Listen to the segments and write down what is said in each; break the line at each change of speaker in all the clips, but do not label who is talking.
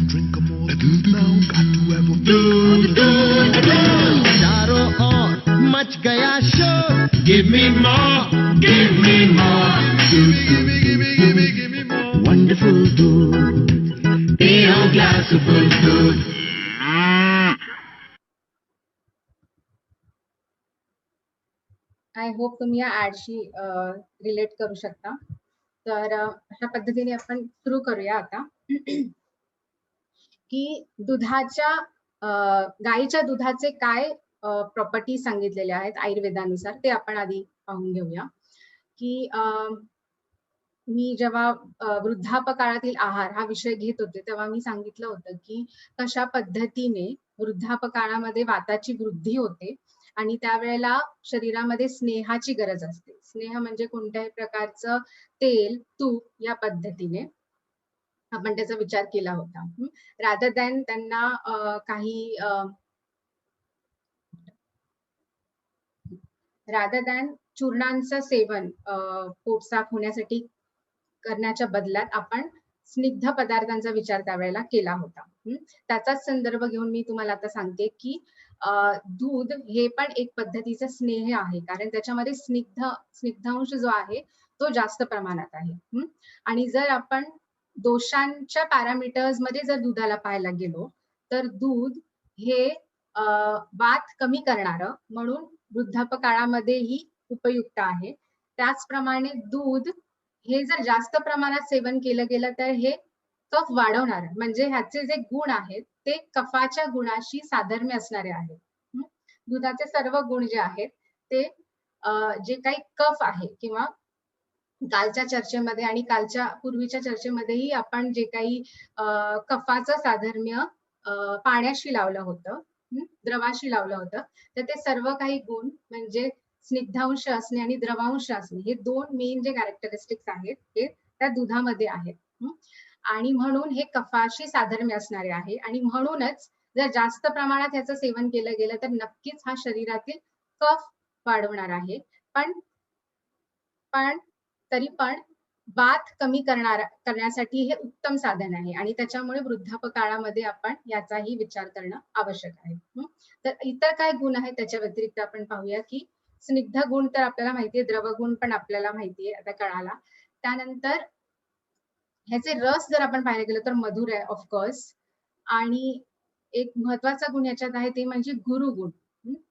drink 'em all now. Got to have a चारों ओर मच गया शोर. Give me more, give me more. Give me more. Wonderful दूध, पियो glass full दूध.
आय होप तुम्ही या ऍडशी रिलेट करू शकता. तर अशा पद्धतीने आपण सुरू करूया आता की दुधाच्या गाईच्या दुधाचे काय प्रॉपर्टी सांगितलेले आहेत आयुर्वेदानुसार ते आपण आधी पाहून घेऊया. की मी जेव्हा वृद्धापकाळातील आहार हा विषय घेत होते तेव्हा मी सांगितलं होतं की कशा पद्धतीने वृद्धापकाळामध्ये वाताची वृद्धी होते आणि त्यावेळेला शरीरामध्ये स्नेहाची गरज असते. स्नेह म्हणजे कोणत्याही प्रकारचं तेल, तूप या पद्धतीने आपण त्याचा विचार केला होता. रादर दॅन त्यांना चूर्णांचं सेवन पोट साफ होण्यासाठी करण्याच्या बदल्यात आपण स्निग्ध पदार्थांचा विचार त्यावेळेला केला होता. त्याचाच संदर्भ घेऊन मी तुम्हाला आता सांगते की दूध हे पण एक पद्धतीचा स्नेह आहे, कारण त्याच्यामध्ये स्निग्धांश जो आहे तो जास्त प्रमाणात आहे. आणि जर आपण दोषांच्या पॅरामीटर्स मध्ये जर दुधाला पाहायला गेलो तर दूध हे वात कमी करणारं म्हणून वृद्धापकाळामध्येही उपयुक्त आहे. त्याचप्रमाणे दूध हे जर जास्त प्रमाणात सेवन केलं गेलं तर हे कफ वाढवणार, म्हणजे ह्याचे जे गुण आहेत ते कफाच्या गुणाशी साधर्म्य असणारे आहेत. दुधाचे सर्व गुण जे आहेत ते जे काही कफ आहे किंवा कालच्या चर्चेमध्ये आणि कालच्या पूर्वीच्या चर्चेमध्येही आपण जे काही कफाचं साधर्म्य पाण्याशी लावलं होतं, द्रवाशी लावलं होतं, तर ते सर्व काही गुण म्हणजे स्निग्धांश असणे आणि द्रवांश असणे हे दोन मेन जे कॅरेक्टरिस्टिक्स आहेत हे त्या दुधामध्ये आहेत. आणि म्हणून हे कफाशी साधर्म्य असणारे आहे आणि म्हणूनच जर जास्त प्रमाणात ह्याचं सेवन केलं गेलं तर नक्कीच हा शरीरातील कफ वाढवणार आहे. पण तरी पण वात कमी करण्यासाठी हे उत्तम साधन आहे आणि त्याच्यामुळे वृद्धापकाळामध्ये आपण याचाही विचार करणं आवश्यक आहे. तर इतर काय गुण आहेत त्याच्या व्यतिरिक्त आपण पाहूया की स्निग्ध गुण तर आपल्याला माहितीये, द्रवगुण पण आपल्याला माहितीये आता कळाला. त्यानंतर ह्याचे रस जर आपण पाहायला गेलो तर मधुर आहे ऑफकोर्स. आणि एक महत्वाचा गुण याच्यात आहे ते म्हणजे गुरुगुण.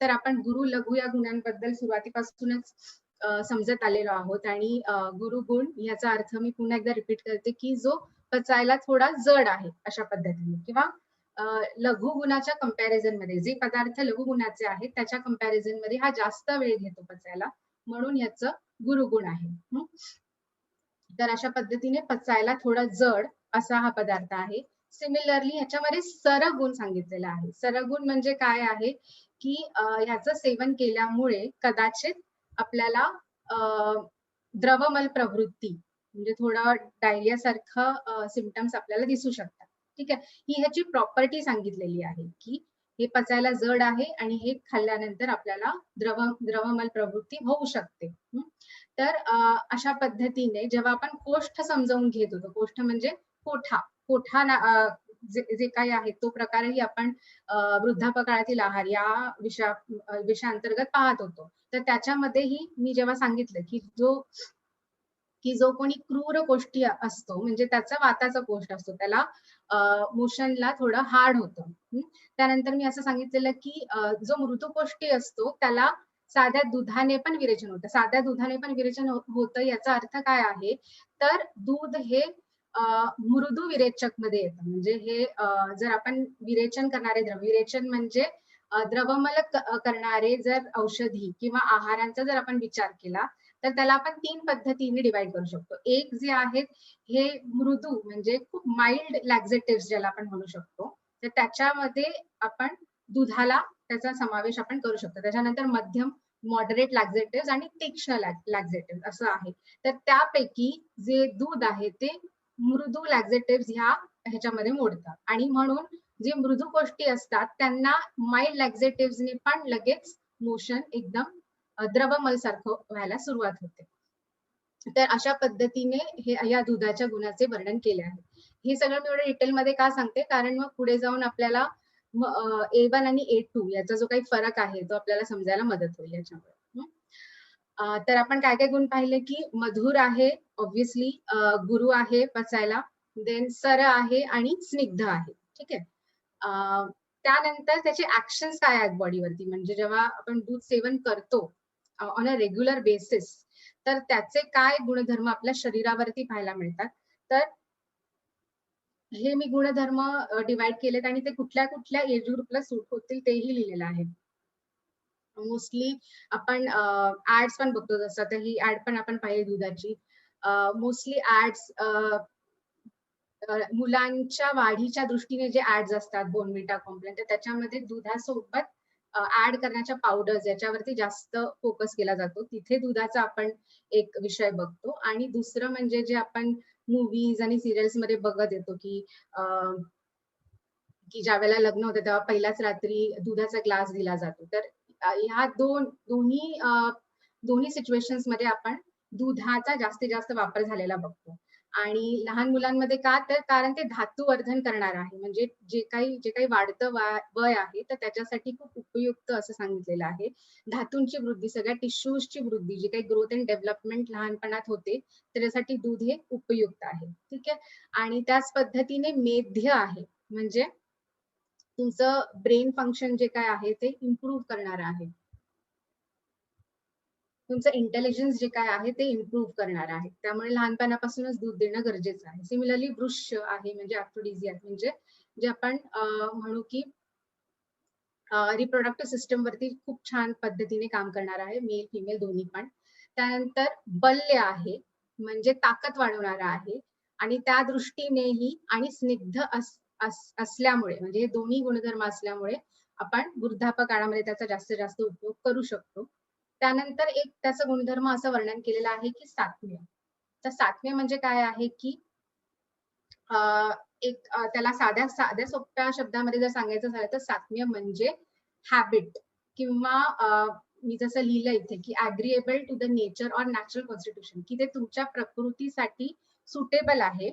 तर आपण गुरु लघु या गुणांबद्दल सुरुवातीपासूनच समजत आलेलो आहोत आणि गुरुगुण याचा अर्थ मी पुन्हा एकदा रिपीट करते की जो पचायला थोडा जड आहे अशा पद्धतीने, किंवा लघु गुणाच्या कंपॅरिझन मध्ये जे पदार्थ लघु गुणाचे आहेत त्याच्या कंपॅरिझन मध्ये हा जास्त वेळ घेतो पचायला, म्हणून याचं गुरुगुण आहे. तर अशा पद्धतीने पचायला थोडा जड असा हा पदार्थ आहे. सिमिलरली ह्याच्यामध्ये सरगुण सांगितलेला आहे. सरगुण म्हणजे काय आहे की ह्याचं सेवन केल्यामुळे कदाचित आपल्याला द्रवमल प्रवृत्ती म्हणजे थोडं डायरिया सारखं सिम्पटम्स आपल्याला दिसू शकतात. ठीक आहे, ही ह्याची प्रॉपर्टी सांगितलेली आहे की हे पचायला जड आहे आणि हे खाल्ल्यानंतर आपल्याला द्रवमल प्रवृत्ती होऊ शकते. तर अशा पद्धतीने जेव्हा आपण कोष्ठ समजावून घेत होतो, कोष्ठ म्हणजे कोठा जे काही आहे तो प्रकारही आपण वृद्धापकाळातील आहार या विषयाअंतर्गत पाहत होतो. तर त्याच्यामध्येही मी जेव्हा सांगितलं की जो कोणी क्रूर कोष्ठी असतो म्हणजे त्याचा वाताचा कोष्ठ असतो, त्याला मोशनला थोडं हार्ड होतं. त्यानंतर मी असं सांगितलेलं की जो मृदुकोष्ठी असतो त्याला साध्या दुधाने पण विरेचन होतं. साध्या दुधाने पण विरेचन होतं याचा अर्थ काय आहे तर दूध हे मृदू विरेचक मध्ये येतं. म्हणजे हे जर आपण विरेचन करणारे विरेचन म्हणजे द्रवमल करणारे जर औषधी किंवा आहारांचा जर आपण विचार केला तर त्याला आपण 3 पद्धतीने डिवाइड करू शकतो. एक जे आहेत हे मृदू म्हणजे खूप माइल्ड लॅक्झेटिव्ह ज्याला आपण म्हणू शकतो, तर त्याच्यामध्ये आपण दुधाला त्याचा समावेश आपण करू शकतो. त्याच्यानंतर मध्यम मॉडरेट लॅक्झेटिव्ह आणि तीक्ष्ण लॅक्झेटिव्ह असं आहे. तर त्यापैकी जे दूध आहे ते मृदू लॅक्झेटिव्ह ह्याच्यामध्ये मोडतात आणि म्हणून जे मृदू गोष्टी असतात त्यांना माइल्ड लॅक्झेटिव्हने पण लगेच मोशन एकदम द्रवमल सारखं व्हायला सुरुवात होते. तर अशा पद्धतीने हे या दुधाच्या गुणाचे वर्णन केले आहे. हे सगळं मी एवढं डिटेलमध्ये का सांगते, कारण मग पुढे जाऊन आपल्याला A1 आणि A2 याचा जो काही फरक आहे तो आपल्याला समजायला मदत होईल याच्यामुळे. तर आपण काय काय गुण पाहिले, की मधुर आहे ऑब्व्हियसली, गुरु आहे पचायला, देन सर आहे आणि स्निग्ध आहे. ठीक आहे. त्यानंतर त्याचे ऍक्शन्स काय आहेत बॉडीवरती, म्हणजे जेव्हा आपण दूध सेवन करतो ऑन अ रेग्युलर बेसिस, तर त्याचे काय गुणधर्म आपल्या शरीरावरती पाहायला मिळतात. तर हे मी गुणधर्म डिवाइड केलेत आणि ते कुठल्या कुठल्या एज ग्रुपला सूट होतील तेही लिहिलेलं आहे. मोस्टली आपण ऍड्स पण बघतो, जसं आता ही ऍड पण आपण पाहिली दुधाची. मोस्टली ऍड्स मुलांच्या वाढीच्या दृष्टीने जे ऍड्स असतात बोर्नव्हिटा कॉम्प्लेन, तर त्याच्यामध्ये दुधासोबत ऍड करण्याच्या पावडर्स याच्यावरती जास्त फोकस केला जातो. तिथे दुधाचा आपण एक विषय बघतो. आणि दुसरं म्हणजे जे आपण मूवीज आणि सिरियल्स मध्ये बघत येतो, की ज्या वेळेला लग्न होतं तेव्हा पहिल्याच रात्री दुधाचा ग्लास दिला जातो. तर ह्या दोन्ही सिच्युएशन्स मध्ये आपण दुधाचा जास्तीत जास्त वापर झालेला बघतो. आणि लहान मुलांमध्ये का, तर कारण ते धातुवर्धन करणार आहे, म्हणजे जे काही वाढतं वय आहे तर त्याच्यासाठी खूप उपयुक्त असं सांगितलेलं आहे. धातूंची वृद्धी, सगळ्या टिश्यूजची वृद्धी, जी काही ग्रोथ अँड डेव्हलपमेंट लहानपणात होते त्याच्यासाठी दूध हे उपयुक्त आहे. ठीक आहे. आणि त्याच पद्धतीने मेध्य आहे, म्हणजे तुमचं ब्रेन फंक्शन जे काय आहे ते इम्प्रूव्ह करणार आहे. तुमचं इंटेलिजन्स जे काय आहे ते इम्प्रूव्ह करणार आहे. त्यामुळे लहानपणापासूनच दूध देणं गरजेचं आहे. सिमिलरली वृष्य आहे, म्हणजे ॲफ्रोडिझियाक, म्हणजे जे आपण म्हणू की रिप्रोडक्टिव्ह सिस्टम वरती खूप छान पद्धतीने काम करणार आहे, मेल फिमेल दोन्ही पण. त्यानंतर बल्य आहे, म्हणजे ताकद वाढवणारा आहे. आणि त्या दृष्टीनेही आणि स्निग्ध असल्यामुळे, म्हणजे हे दोन्ही गुणधर्म असल्यामुळे आपण वृद्धापकाळामध्ये त्याचा जास्तीत जास्त उपयोग करू शकतो. त्यानंतर एक त्याचं गुणधर्म असं वर्णन केलेलं आहे, की सात्म्य. तर सात्म्य म्हणजे काय आहे, की त्याला साध्या साध्या सोप्या शब्दामध्ये जर सांगायचं झालं तर सात्म्य म्हणजे हॅबिट, किंवा मी जसं लिहिलं इथे, की agreeable to the nature or natural constitution, की ते तुमच्या प्रकृतीसाठी सुटेबल आहे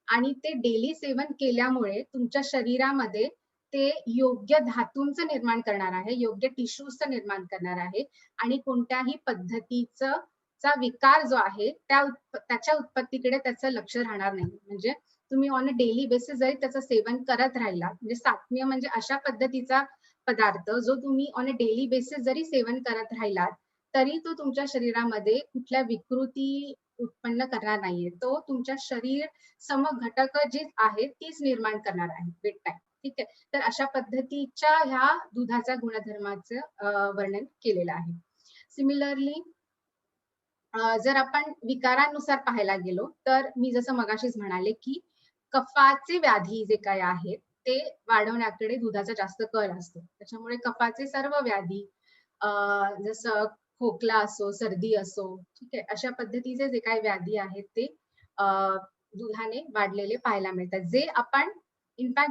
आणि ते डेली सेवन केल्यामुळे तुमच्या शरीरामध्ये ते योग्य धातूंचं निर्माण करणार आहे, योग्य टिश्यूजचं निर्माण करणार आहे. आणि कोणत्याही पद्धतीचा विकार जो आहे त्याच्या उत्पत्तीकडे त्याचं लक्ष राहणार नाही. म्हणजे तुम्ही ऑन अ डेली बेसिस जरी त्याचं सेवन करत राहिला, म्हणजे सात्म्य म्हणजे अशा पद्धतीचा पदार्थ जो तुम्ही ऑन अ डेली बेसिस जरी सेवन करत राहिलात तरी तो तुमच्या शरीरामध्ये कुठल्या विकृती उत्पन्न करणार नाहीये. तो तुमच्या शरीर सम घटक जे आहेत तीच निर्माण करणार आहे विथ टाइम. ठीक आहे. तर अशा पद्धतीच्या ह्या दुधाच्या गुणधर्माचं वर्णन केलेलं आहे. सिमिलरली जर आपण विकारांनुसार पाहायला गेलो तर मी जसं मगाशीच म्हणाले, की कफाचे व्याधी जे काही आहेत ते वाढवण्याकडे दुधाचा जास्त कल असतो. त्याच्यामुळे कफाचे सर्व व्याधी, जसं खोकला असो, सर्दी असो, ठीक आहे, अशा पद्धतीचे जे काही व्याधी आहेत ते दुधाने वाढलेले पाहायला मिळतात.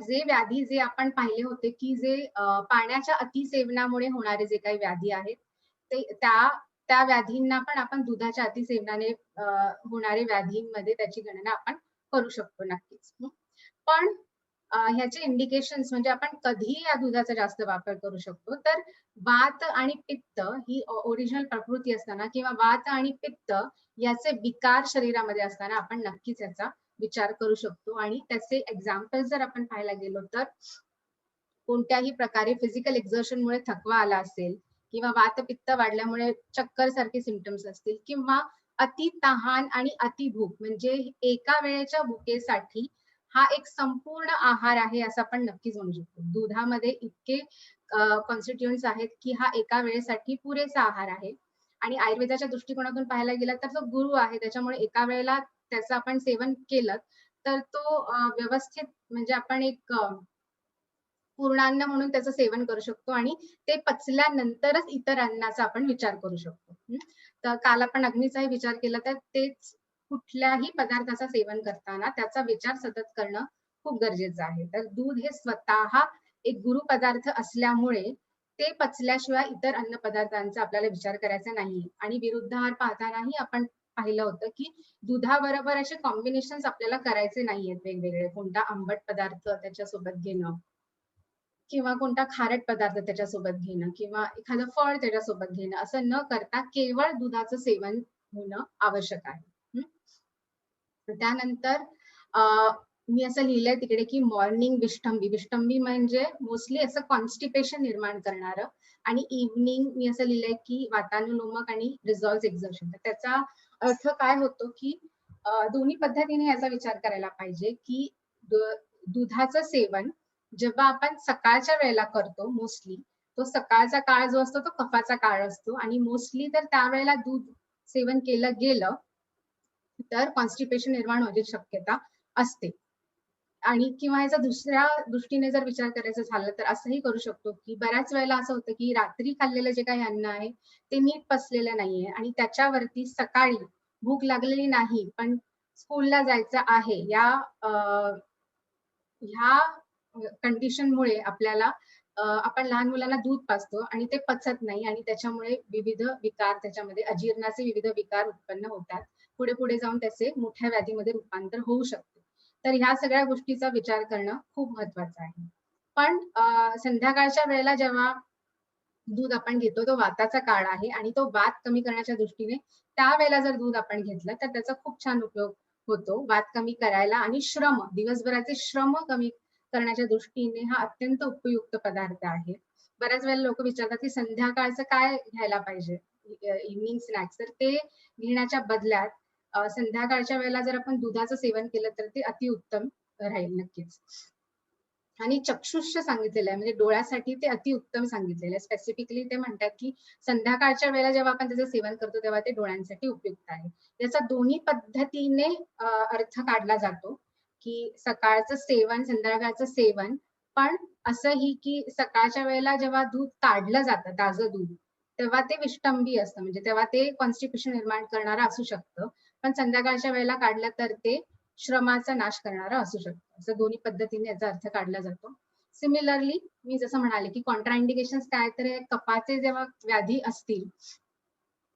जे व्याधी जे आपण पाहिले होते, की जे पाण्याच्या अतिसेवनामुळे होणारे जे काही व्याधी आहेत ते त्या व्याधींना पण आपण दुधाच्या अतिसेवनाने होणारे व्याधींमध्ये त्याची गणना आपण करू शकतो नक्कीच. पण ह्याचे इंडिकेशन्स म्हणजे आपण कधी या दुधाचा जास्त वापर करू शकतो, तर वात आणि पित्त ही ओरिजिनल प्रकृती असताना किंवा वात आणि पित्त याचे विकार शरीरामध्ये असताना आपण नक्कीच याचा विचार करू शकतो. आणि त्याचे एक्झाम्पल जर आपण पाहायला गेलो तर कोणत्याही प्रकारे फिजिकल एक्झर्शनमुळे थकवा आला असेल, किंवा वातपित्त वाढल्यामुळे चक्कर सारखे सिम्पटम्स असतील, किंवा अति तहान आणि अति भूक, म्हणजे एका वेळेच्या भुकेसाठी हा एक संपूर्ण आहार आहे असं आपण नक्कीच म्हणू शकतो. दुधामध्ये इतके कॉन्स्टिट्युएंट्स आहेत की हा एका वेळेसाठी पुरेसा आहार आहे. आणि आयुर्वेदाच्या दृष्टिकोनातून पाहायला गेला तर तो गुरु आहे, त्याच्यामुळे एका वेळेला त्याचं आपण सेवन केलं तर तो व्यवस्थित, म्हणजे आपण एक पूर्णान्न म्हणून त्याचं सेवन करू शकतो आणि ते पचल्यानंतरच इतर अन्नाचा आपण विचार करू शकतो. तर काल आपण अग्नीचाही विचार केला तर तेच, कुठल्याही पदार्थाचं सेवन करताना त्याचा विचार सतत करणं खूप गरजेचं आहे. तर दूध हे स्वतः एक गुरु पदार्थ असल्यामुळे ते पचल्याशिवाय इतर अन्न पदार्थांचा आपल्याला विचार करायचा नाही. आणि विरुद्ध आहार पाहतानाही आपण पाहिलं होतं की दुधाबरोबर असे कॉम्बिनेशन्स आपल्याला करायचे नाहीयेत वेगवेगळे. कोणता आंबट पदार्थ त्याच्यासोबत घेणं किंवा कोणता खारट पदार्थ त्याच्यासोबत घेणं किंवा एखादं फळ त्याच्यासोबत घेणं असं न करता केवळ दुधाचं सेवन होणं आवश्यक आहे. हं. त्यानंतर अ, मी असं लिहिलंय तिकडे की मॉर्निंग विष्टंबी. विष्टंबी म्हणजे मोस्टली असं कॉन्स्टिपेशन निर्माण करणारं आणि इव्हनिंग मी असं लिहिलंय की वातानुलोमक आणि रिझॉल्व्ह एक्झर्शन. तर त्याचा अर्थ काय होतो की दोन्ही पद्धतीने याचा विचार करायला पाहिजे की दुधाचं सेवन जेव्हा आपण सकाळच्या वेळेला करतो मोस्टली, तो सकाळचा काळ जो असतो तो कफाचा काळ असतो आणि मोस्टली तर त्यावेळेला दूध सेवन केलं गेलं तर कॉन्स्टिपेशन निर्माण होण्याची शक्यता असते. आणि किंवा ह्याचा दुसऱ्या दृष्टीने जर विचार करायचा झाला तर असंही करू शकतो, की बऱ्याच वेळेला असं होतं, की रात्री खाल्लेलं जे काही अन्न आहे, ते नीट पचलेलं नाहीये आणि त्याच्यावरती सकाळी भूक लागलेली नाही, पण स्कूलला जायचं आहे ह्या कंडिशनमुळे आपल्याला आपण लहान मुलांना दूध पाजतो आणि ते पचत नाही आणि त्याच्यामुळे विविध विकार त्याच्यामध्ये अजीर्णाचे विविध विकार उत्पन्न होतात. पुढे-पुढे जाऊन त्याचे मोठ्या व्याधीमध्ये रूपांतर होऊ शकते. तर ह्या सगळ्या गोष्टीचा विचार करणं खूप महत्वाचं आहे. पण संध्याकाळच्या वेळेला जेव्हा दूध आपण घेतो तो वाताचा काळ आहे आणि तो वात कमी करण्याच्या दृष्टीने त्यावेळेला जर दूध आपण घेतलं तर त्याचा खूप छान उपयोग होतो वात कमी करायला आणि दिवसभराचे श्रम कमी करण्याच्या दृष्टीने हा अत्यंत उपयुक्त पदार्थ आहे. बऱ्याच वेळेला लोक विचारतात की संध्याकाळचं काय घ्यायला पाहिजे इव्हनिंग स्नॅक्स तर ते घेण्याच्या बदल्यात संध्याकाळच्या वेळेला जर आपण दुधाचं सेवन केलं तर ते अतिउत्तम राहील नक्कीच. आणि चक्षुष्य सांगितलेलं आहे म्हणजे डोळ्यासाठी ते अतिउत्तम सांगितलेलं आहे. स्पेसिफिकली ते म्हणतात, की संध्याकाळच्या वेळेला जेव्हा आपण त्याचं सेवन करतो, तेव्हा ते डोळ्यांसाठी उपयुक्त आहे. याचा दोन्ही पद्धतीने अर्थ काढला जातो, की सकाळचं सेवन, संध्याकाळचं सेवन. पण असंही, की सकाळच्या वेळेला जेव्हा दूध काढलं जातं, ताजं दूध, तेव्हा ते विष्टंभी असतं. म्हणजे तेव्हा ते कॉन्स्टिपेशन निर्माण करणारं असू शकतं. पण संध्याकाळच्या वेळेला काढलं तर ते श्रमाचा नाश करणारा असू शकतो. असं दोन्ही पद्धतीने याचा अर्थ काढला जातो. सिमिलरली मी जसं म्हणाले, की कॉन्ट्रा इंडिकेशन्स काय तर हे कफाचे जेव्हा व्याधी असतील,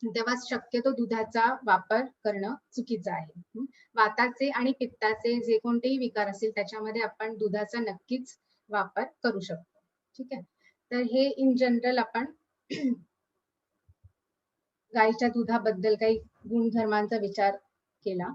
तेव्हा शक्यतो दुधाचा वापर करणं चुकीचं आहे. वाताचे आणि पित्ताचे जे कोणतेही विकार असतील त्याच्यामध्ये आपण दुधाचा नक्कीच वापर करू शकतो. ठीक आहे. तर हे इन जनरल आपण गाईच्या दुधाबद्दल काही गुणधर्मांचा विचार केला.